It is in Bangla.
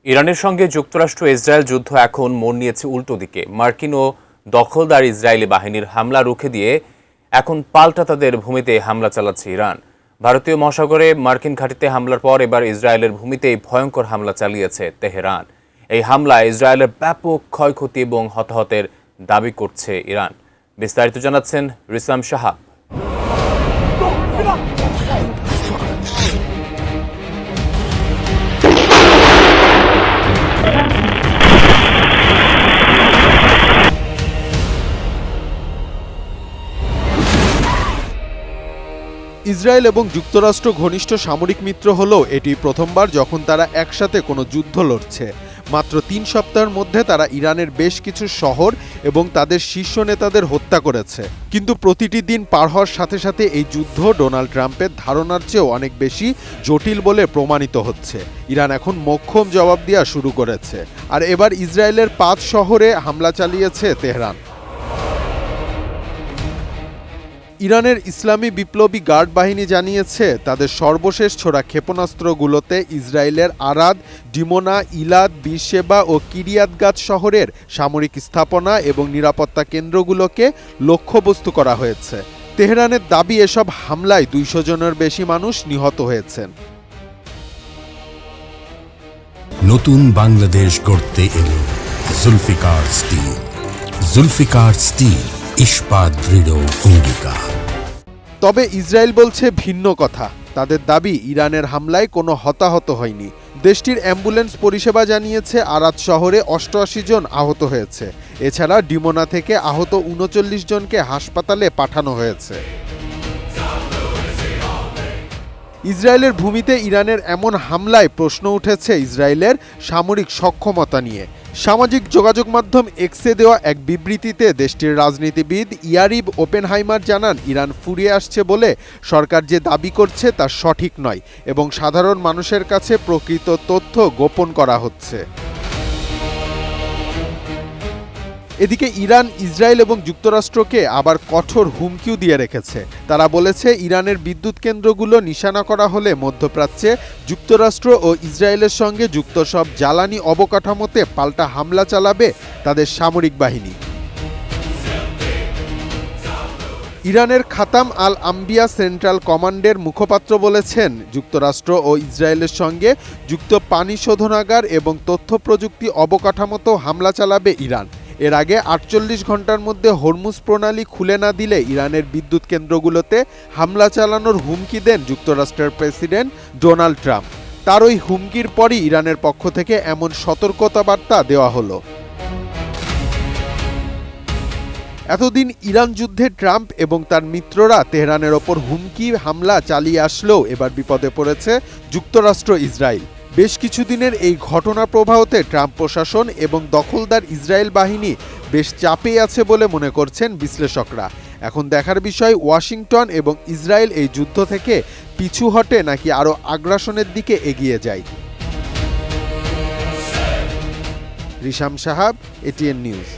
ইরানের সঙ্গে যুক্তরাষ্ট্র ইসরায়েল যুদ্ধ এখন মোড় নিয়েছে উল্টো দিকে। মার্কিন ও দখলদার ইসরায়েলি বাহিনীর হামলা রুখে দিয়ে এখন পাল্টা তাদের ভূমিতে হামলা চালাচ্ছে ইরান। ভারতীয় মহাসাগরে মার্কিন ঘাঁটিতে হামলার পর এবার ইসরায়েলের ভূমিতেই ভয়ঙ্কর হামলা চালিয়েছে তেহরান। এই হামলায় ইসরায়েলের ব্যাপক ক্ষয়ক্ষতি এবং হতাহতের দাবি করছে ইরান। বিস্তারিত জানাচ্ছেন রিসাম সাহাব। ইসরায়েল এবং যুক্তরাষ্ট্র ঘনিষ্ঠ সামরিক মিত্র হলেও এটি প্রথমবার যখন তারা একসাথে কোনো যুদ্ধ লড়ছে। মাত্র ৩ সপ্তাহের মধ্যে তারা ইরানের বেশ কিছু শহর এবং তাদের শীর্ষ নেতাদের হত্যা করেছে। কিন্তু প্রতিটি দিন পার হওয়ার সাথে সাথে এই যুদ্ধ ডোনাল্ড ট্রাম্পের ধারণার চেয়েও অনেক বেশি জটিল বলে প্রমাণিত হচ্ছে। ইরান এখন মোক্ষম জবাব দেওয়া শুরু করেছে, আর এবার ইসরায়েলের ৫ শহরে হামলা চালিয়েছে তেহরান। ইরানের ইসলামী বিপ্লবী গার্ড বাহিনী জানিয়েছে তাদের সর্বশেষ ছোড়া ক্ষেপণাস্ত্রগুলোতে ইসরায়েলের আরাদ, ডিমোনা, ইলাদ, বীরশেবা ও কিরিয়াতগাত শহরের সামরিক স্থাপনা এবং নিরাপত্তা কেন্দ্রগুলোকে লক্ষ্যবস্তু করা হয়েছে। তেহরানের দাবি এসব হামলায় ২০০ জনের বেশি মানুষ নিহত হয়েছেন। নতুন বাংলাদেশ গড়তে এলো জুলফিকার স্টিল। জুলফিকার স্টিল, ইস্পাত দৃঢ় অঙ্গীকার। তবে ইসরায়েল বলছে ভিন্ন কথা। তাদের দাবি ইরানের হামলায় কোনো হতাহত হয়নি। দেশটির অ্যাম্বুলেন্স পরিষেবা জানিয়েছে আরাদ শহরে ৮৮ জন আহত হয়েছে। এছাড়া ডিমোনা থেকে আহত ৩৯ জনকে হাসপাতালে পাঠানো হয়েছে। ইসরায়েলের ভূমিতে ইরানের এমন হামলায় প্রশ্ন উঠেছে ইসরায়েলের সামরিক সক্ষমতা নিয়ে। সামাজিক যোগাযোগ মাধ্যম এক্সে দেওয়া এক বিবৃতিতে দেশটির রাজনীতিবিদ ইয়ারিব ওপেনহাইমার জানান, ইরান ফুরিয়ে আসছে বলে সরকার যে দাবি করছে তা সঠিক নয় এবং সাধারণ মানুষের কাছে প্রকৃত তথ্য গোপন করা হচ্ছে। এদিকে ইরান, ইসরায়েল এবং যুক্তরাষ্ট্রকে আবার কঠোর হুমকিও দিয়ে রেখেছে। তারা বলেছে ইরানের বিদ্যুৎ কেন্দ্রগুলো নিশানা করা হলে মধ্যপ্রাচ্যে যুক্তরাষ্ট্র ও ইসরায়েলের সঙ্গে যুক্ত সব জ্বালানি অবকাঠামোতে পাল্টা হামলা চালাবে তাদের সামরিক বাহিনী। ইরানের খাতাম আল আম্বিয়া সেন্ট্রাল কমান্ডের মুখপাত্র বলেছেন, যুক্তরাষ্ট্র ও ইসরায়েলের সঙ্গে যুক্ত পানি শোধনাগার এবং তথ্য প্রযুক্তি অবকাঠামোতেও হামলা চালাবে ইরান। এর আগে ৪৮ ঘন্টার মধ্যে হরমুজ প্রণালী খুলে না দিলে ইরানের বিদ্যুৎ কেন্দ্রগুলোতে হামলা চালানোর হুমকি দেন যুক্তরাষ্ট্রের প্রেসিডেন্ট ডোনাল্ড ট্রাম্প। তার ওই হুমকির পরই ইরানের পক্ষ থেকে এমন সতর্কতা বার্তা দেওয়া হলো। এতদিন ইরান যুদ্ধে ট্রাম্প এবং তার মিত্ররা তেহরানের ওপর হুমকি হামলা চালিয়ে আসলেও এবার বিপদে পড়েছে যুক্তরাষ্ট্র, ইসরায়েল। বেশ কিছুদিনের এই ঘটনা প্রবাহতে ট্রাম্প প্রশাসন এবং দখলদার ইসরায়েল বাহিনী বেশ চাপেই আছে বলে মনে করছেন বিশ্লেষকরা। এখন দেখার বিষয় ওয়াশিংটন এবং ইসরায়েল এই যুদ্ধ থেকে পিছু হটে নাকি আরও আগ্রাসনের দিকে এগিয়ে যায়। রিসাম সাহাব, এটিএন নিউজ।